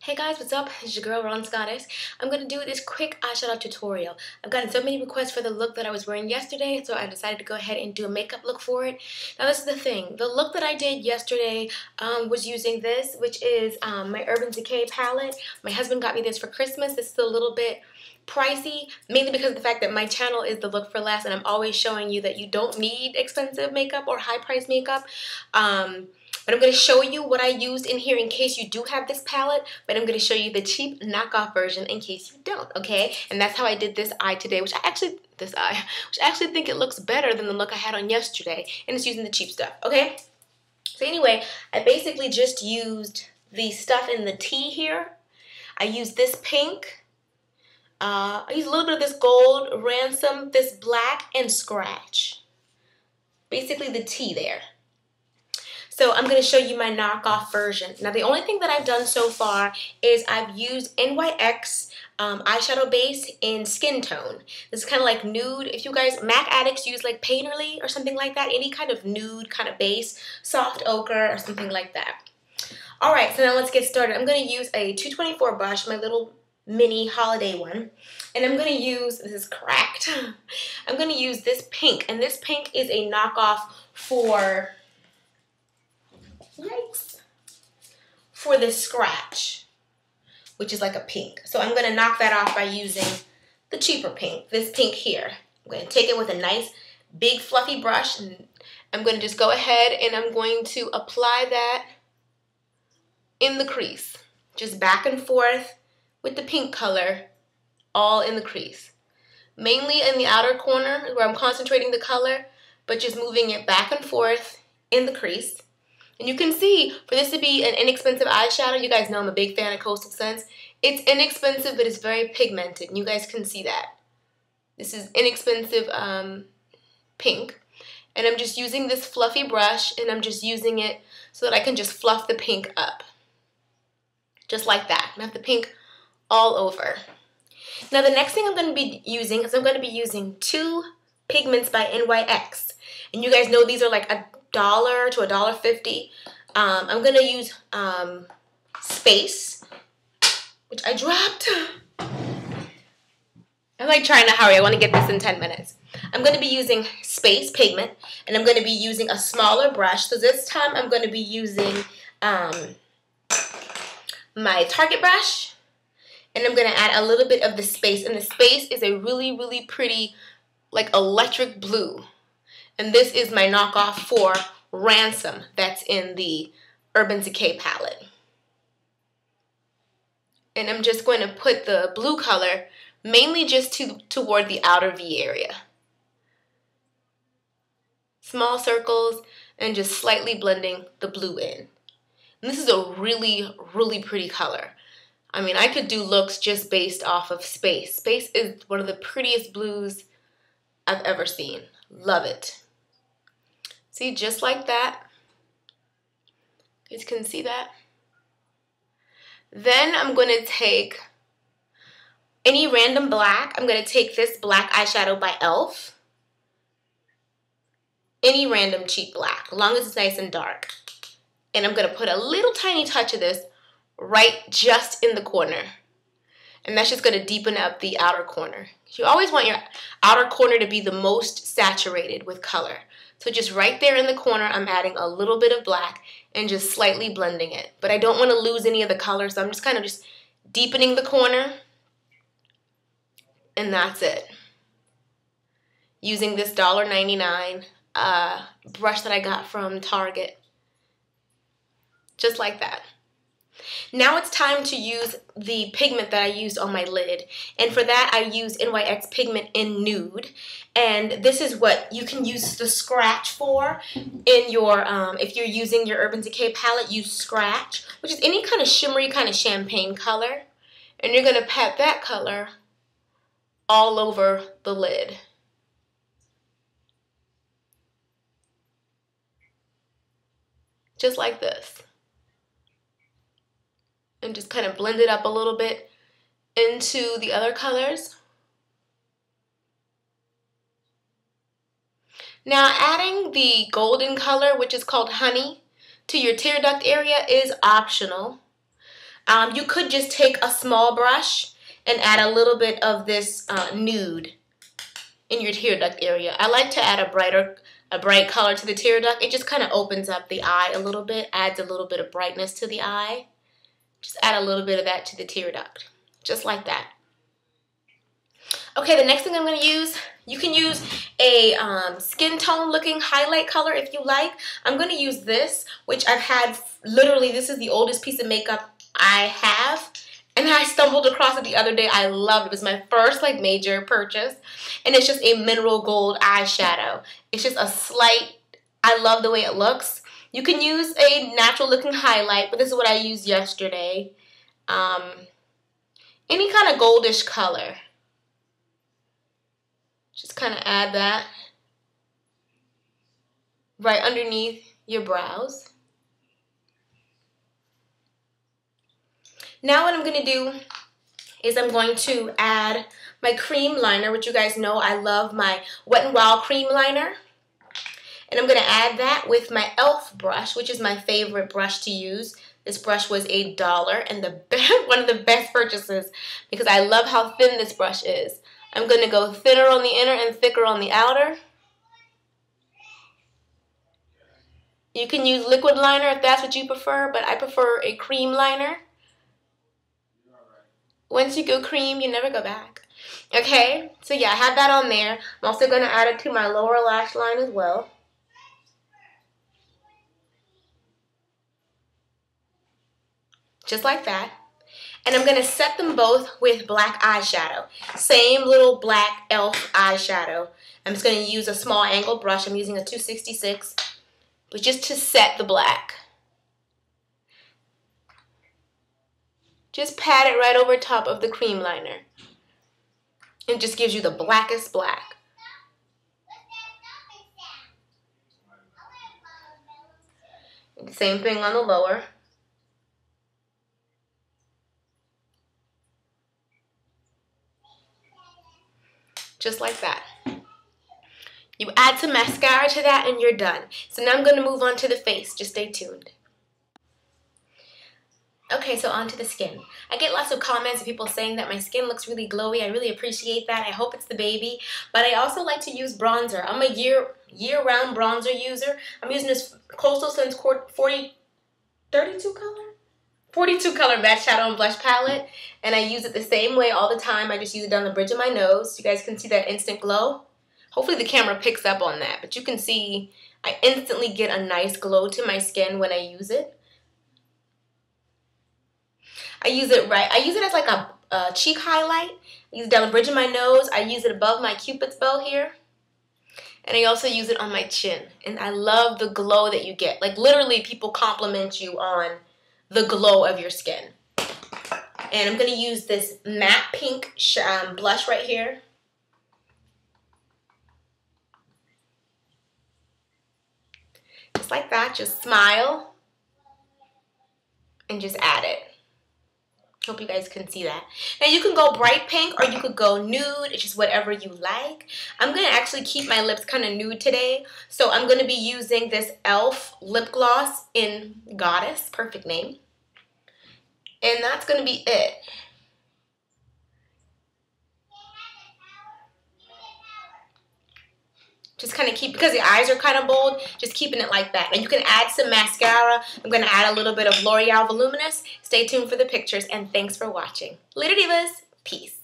Hey guys, what's up? It's your girl, Ron Scottis. I'm going to do this quick eyeshadow tutorial. I've gotten so many requests for the look that I was wearing yesterday, so I decided to go ahead and do a makeup look for it. Now this is the thing. The look that I did yesterday was using this, which is my Urban Decay palette. My husband got me this for Christmas. This is a little bit pricey, mainly because of the fact that my channel is the look for less, and I'm always showing you that you don't need expensive makeup or high-priced makeup. But I'm going to show you what I used in here in case you do have this palette, but I'm going to show you the cheap knockoff version in case you don't, okay? And that's how I did this eye today, which I actually think it looks better than the look I had on yesterday, and it's using the cheap stuff, okay? So anyway, I basically just used the stuff in the tea here. I used this pink. I used a little bit of this gold, ransom, this black, and scratch. Basically the tea there. So I'm going to show you my knockoff version. Now the only thing that I've done so far is I've used NYX eyeshadow base in skin tone. This is kind of like nude. If you guys, MAC addicts use like Painterly or something like that, any kind of nude kind of base, soft ochre or something like that. Alright, so now let's get started. I'm going to use a 224 brush, my little mini holiday one. And I'm going to use, this is cracked, I'm going to use this pink. And this pink is a knockoff for... Yikes. For this scratch, which is like a pink. So I'm going to knock that off by using the cheaper pink, this pink here. I'm going to take it with a nice big fluffy brush, and I'm going to just go ahead and I'm going to apply that in the crease. Just back and forth with the pink color, all in the crease. Mainly in the outer corner where I'm concentrating the color, but just moving it back and forth in the crease. And you can see, for this to be an inexpensive eyeshadow, you guys know I'm a big fan of Coastal Scents. It's inexpensive, but it's very pigmented, and you guys can see that. This is inexpensive pink. And I'm just using this fluffy brush, and I'm just using it so that I can just fluff the pink up. Just like that. I have the pink all over. Now the next thing I'm going to be using is I'm going to be using two pigments by NYX. And you guys know these are like $1 to $1.50. I'm gonna use Space, which I dropped. I'm like trying to hurry. I want to get this in 10 minutes. I'm gonna be using Space pigment, and I'm gonna be using a smaller brush. So this time I'm gonna be using my Target brush, and I'm gonna add a little bit of the Space. And the Space is a really, really pretty, like electric blue. And this is my knockoff for Ransom that's in the Urban Decay palette. And I'm just going to put the blue color mainly just toward the outer V area. Small circles and just slightly blending the blue in. And this is a really, really pretty color. I mean, I could do looks just based off of Space. Space is one of the prettiest blues I've ever seen. Love it. See, just like that. You can see that. Then I'm going to take any random black. I'm going to take this black eyeshadow by e.l.f. Any random cheap black, as long as it's nice and dark. And I'm going to put a little tiny touch of this right just in the corner. And that's just going to deepen up the outer corner. You always want your outer corner to be the most saturated with color. So just right there in the corner, I'm adding a little bit of black and just slightly blending it. But I don't want to lose any of the color, so I'm just kind of just deepening the corner. And that's it. Using this $1.99 brush that I got from Target. Just like that. Now it's time to use the pigment that I used on my lid, and for that I use NYX pigment in Nude, and this is what you can use the scratch for in your, if you're using your Urban Decay palette, use scratch, which is any kind of shimmery kind of champagne color, and you're going to pat that color all over the lid. Just like this. And just kind of blend it up a little bit into the other colors. Now adding the golden color, which is called Honey, to your tear duct area is optional. You could just take a small brush and add a little bit of this nude in your tear duct area. I like to add a bright color to the tear duct. It just kind of opens up the eye a little bit, adds a little bit of brightness to the eye. Just add a little bit of that to the tear duct, just like that. Okay, the next thing I'm going to use, you can use a skin tone looking highlight color if you like. I'm going to use this, which I've had, literally, this is the oldest piece of makeup I have. And I stumbled across it the other day. I loved it. It was my first like major purchase. And it's just a mineral gold eyeshadow. It's just a slight, I love the way it looks. You can use a natural looking highlight, but this is what I used yesterday. Any kind of goldish color. Just kind of add that right underneath your brows. Now what I'm going to do is I'm going to add my cream liner, which you guys know I love my Wet n Wild cream liner. And I'm going to add that with my e.l.f. brush, which is my favorite brush to use. This brush was $1 and one of the best purchases because I love how thin this brush is. I'm going to go thinner on the inner and thicker on the outer. You can use liquid liner if that's what you prefer, but I prefer a cream liner. Once you go cream, you never go back. Okay, so yeah, I have that on there. I'm also going to add it to my lower lash line as well. Just like that. And I'm going to set them both with black eyeshadow. Same little black e.l.f. eyeshadow. I'm just going to use a small angled brush. I'm using a 266, but just to set the black. Just pat it right over top of the cream liner. It just gives you the blackest black. Same thing on the lower. Just like that. You add some mascara to that and you're done. So now I'm going to move on to the face. Just stay tuned. Okay, so on to the skin. I get lots of comments of people saying that my skin looks really glowy. I really appreciate that. I hope it's the baby. But I also like to use bronzer. I'm a year-round bronzer user. I'm using this Coastal Scents 32 color matte shadow and blush palette. And I use it the same way all the time. I just use it down the bridge of my nose. You guys can see that instant glow. Hopefully the camera picks up on that. But you can see I instantly get a nice glow to my skin when I use it. I use it as like a cheek highlight. I use it down the bridge of my nose. I use it above my Cupid's bow here. And I also use it on my chin. And I love the glow that you get. Like literally people compliment you on the glow of your skin. And I'm going to use this matte pink blush right here. Just like that. Just smile. And just add it. Hope you guys can see that. Now you can go bright pink or you could go nude. It's just whatever you like. I'm going to actually keep my lips kind of nude today. So I'm going to be using this e.l.f. lip gloss in Goddess. Perfect name. And that's going to be it. Just kind of keep, because the eyes are kind of bold, just keeping it like that. And you can add some mascara. I'm going to add a little bit of L'Oreal Voluminous. Stay tuned for the pictures, and thanks for watching. Later, divas. Peace.